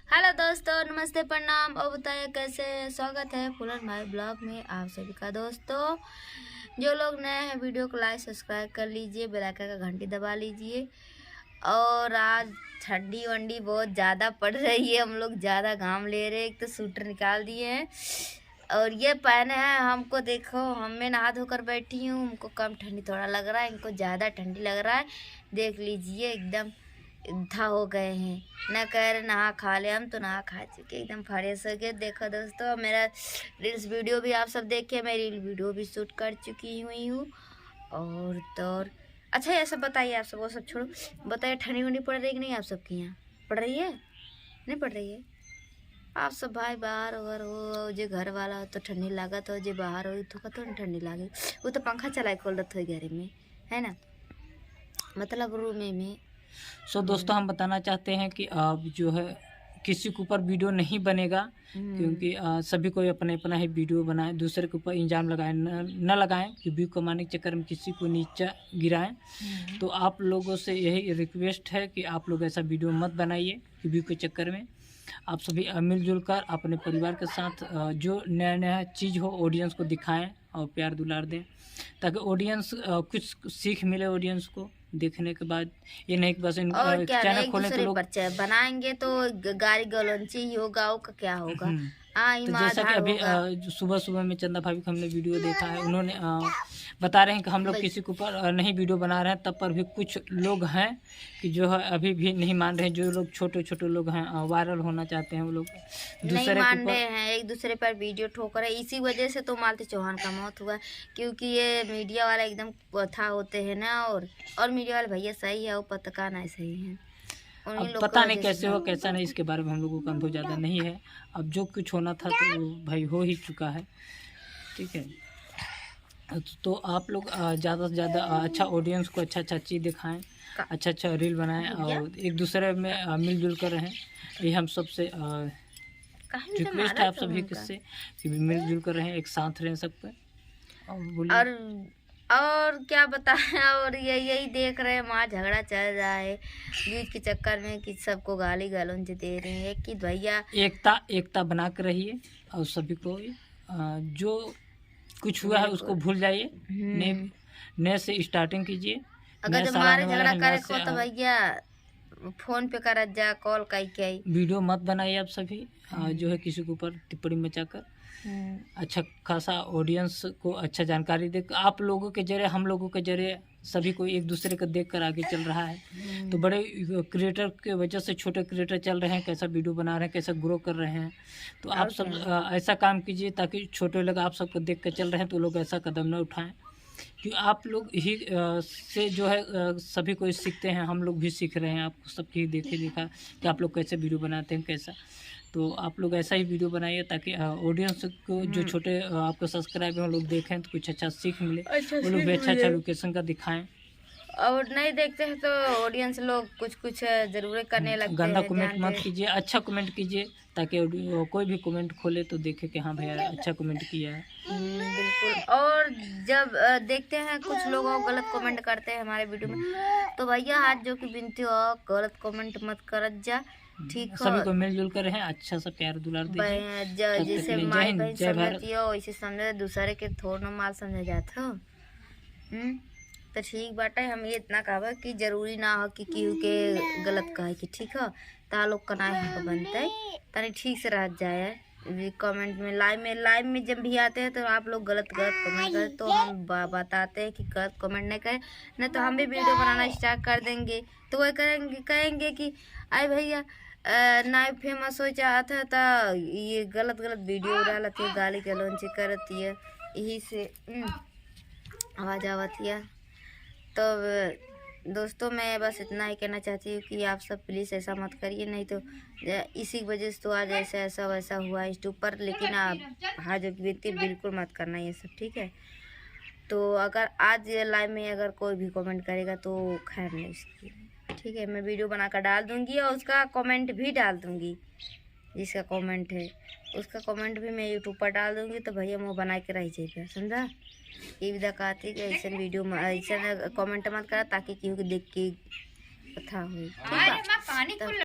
Hello दोस्तों, नमस्ते, प्रणाम और बताइए कैसे हैं। स्वागत है फुलन भाई ब्लॉग में आप सभी का। दोस्तों जो लोग नए हैं वीडियो को लाइक सब्सक्राइब कर लीजिए, बेल आइकन का घंटी दबा लीजिए। और आज ठंडी वंडी बहुत ज़्यादा पड़ रही है, हम लोग ज़्यादा घाम ले रहे हैं। एक तो स्वेटर निकाल दिए हैं और ये पहने हैं। हमको देखो, मैं नहा धोकर बैठी हूँ, हमको कम ठंडी थोड़ा लग रहा है, इनको ज़्यादा ठंडी लग रहा है। देख लीजिए एकदम इधा हो गए हैं, न कह रहे नहा खा ले। हम तो नहा खा चुके एकदम फ्रेश हो गए। देखो दोस्तों, मेरा रील्स वीडियो भी आप सब देखे, मैं रील वीडियो भी शूट कर चुकी हुई हूँ। और तो और अच्छा ये सब बताइए, आप सब वो सब छोड़ो, बताइए ठंडी वंडी पड़ रही है कि नहीं आप सबके यहाँ? पड़ रही है? नहीं पड़ रही है? आप सब भाई बाहर अगर हो, जो घर वाला हो तो ठंडी लागत हो, जो बाहर हो तो कतो नहीं ठंडी लागे। वो तो पंखा चलाए खोल रहा हो घर में, है ना, मतलब रूम में। दोस्तों हम बताना चाहते हैं कि अब जो है किसी के ऊपर वीडियो नहीं बनेगा, क्योंकि सभी कोई अपने अपना ही वीडियो बनाए, दूसरे के ऊपर इल्ज़ाम लगाएं न लगाएं कि व्यू कमाने के चक्कर में किसी को नीचा गिराएं। तो आप लोगों से यही रिक्वेस्ट है कि आप लोग ऐसा वीडियो मत बनाइए कि व्यू के चक्कर में। आप सभी मिलजुल कर अपने परिवार के साथ जो नया नया चीज़ हो ऑडियंस को दिखाएं और प्यार दुलार दें, ताकि ऑडियंस कुछ सीख मिले ऑडियंस को देखने के बाद। ये नहीं कि बस चैनल खोलें तो लोग बनाएंगे तो गाड़ी गलौंची ही होगा, का क्या होगा। तो जैसा कि अभी सुबह सुबह में चंदा भाभी का हमने वीडियो देखा है, उन्होंने बता रहे हैं कि हम लोग किसी के ऊपर नहीं वीडियो बना रहे हैं, तब पर भी कुछ लोग हैं कि जो है अभी भी नहीं मान रहे हैं। जो लोग छोटे छोटे लोग हैं वायरल होना चाहते हैं, वो लोग नहीं मान रहे हैं, एक दूसरे पर वीडियो ठोक रहे हैं। इसी वजह से तो मालती चौहान का मौत हुआ, क्योंकि ये मीडिया वाला एकदम कथा होते हैं ना। और मीडिया वाले भैया सही है, वो पत्रकार नहीं सही है। अब पता नहीं कैसे हो कैसा नहीं, इसके बारे में हम लोगों का अनुभव ज़्यादा नहीं है। अब जो कुछ होना था तो भाई हो ही चुका है, ठीक है। तो आप लोग ज़्यादा से ज़्यादा अच्छा ऑडियंस को अच्छा चीज़ दिखाएं, अच्छा रील बनाएं और एक दूसरे में मिलजुल कर रहें। ये हम सबसे रिक्वेस्ट है आप सभी किससे कि मिलजुल कर रहें, एक साथ रहें सब पे। और क्या बताएं, और यही देख रहे हैं, वहाँ झगड़ा चल रहा है बीच के चक्कर में कि सबको गाली गलौज दे रहे हैं कि भैया एकता बना कर रहिए और सभी को जो कुछ हुआ है उसको भूल जाइए, नए से स्टार्टिंग कीजिए। अगर जब हमारे झगड़ा करे को तो भैया फोन पे कर जा, कॉल कई वीडियो मत बनाइए आप सभी जो है किसी के ऊपर टिप्पणी मचाकर। अच्छा खासा ऑडियंस को अच्छा जानकारी दे। आप लोगों के जरिए, हम लोगों के जरिए सभी को एक दूसरे को देखकर आगे चल रहा है। तो बड़े क्रिएटर के वजह से छोटे क्रिएटर चल रहे हैं, कैसा वीडियो बना रहे हैं, कैसा ग्रो कर रहे हैं। तो आप सब ऐसा काम कीजिए ताकि छोटे लोग आप सबको देख कर चल रहे हैं तो लोग ऐसा कदम न उठाएं, क्योंकि आप लोग ही से जो है सभी को सीखते हैं। हम लोग भी सीख रहे हैं, आपको सबकी देखा कि आप लोग कैसे वीडियो बनाते हैं कैसा। तो आप लोग ऐसा ही वीडियो बनाइए ताकि ऑडियंस को जो छोटे आपको सब्सक्राइब हैं वो लोग देखें तो कुछ अच्छा सीख मिले, वो लोग भी अच्छा लोकेशन का दिखाएं। और नहीं देखते हैं तो ऑडियंस लोग कुछ जरूर करने लगते हैं। गंदा कमेंट मत कीजिए, अच्छा कमेंट कीजिए ताकि कोई भी कमेंट खोले तो देखे कि हाँ भैया अच्छा कमेंट किया है। बिल्कुल। और जब देखते हैं कुछ लोग गलत कमेंट करते हैं हमारे वीडियो में, तो भैया हाथ जो की विनती हो, गलत कमेंट मत कर जा, ठीक है। सभी को मिलजुल कर रहे हैं, अच्छा सा प्यार दुलार दीजिए। जैसे माई बहन समझती हो वैसे समझे, दूसरे के थोड़ा माल समझे जाते हो। तो ठीक बाटे, हम ये इतना कहा कि जरूरी ना हो कि केहू के गलत कहे कि ठीक है। ता लोग का ना बनते तनी ठीक से रह जाए। कमेंट में लाइव में जब भी आते हैं तो आप लोग गलत कमेंट करें तो हम बताते हैं कि गलत कमेंट नहीं करें, नहीं तो हम भी वीडियो बनाना स्टार्ट कर देंगे। तो वही कहेंगे कि अरे भैया ना फेमस हो चाहता है तो ये गलत वीडियो डालती है, गाली गलौज करती है, यही से आवाज़ आवती है। तो दोस्तों मैं बस इतना ही कहना चाहती हूँ कि आप सब प्लीज़ ऐसा मत करिए, नहीं तो इसी वजह से तो आज ऐसा वैसा हुआ यूट्यूब पर। लेकिन आप हाँ जो विनती बिल्कुल मत करना ये सब, ठीक है। तो अगर आज लाइव में अगर कोई भी कमेंट करेगा तो खैर नहीं उसकी, ठीक है। मैं वीडियो बनाकर डाल दूँगी और उसका कमेंट भी डाल दूँगी, जिसका कमेंट है उसका कमेंट भी मैं यूट्यूब पर डाल दूँगी। तो भैया मुँह बना के रह जाएगा, समझा। ये भी दिखाती कि ऐसे वीडियो में ऐसा कमेंट मत करा ताकि केहू के देख के कथा हुई, ठीक है।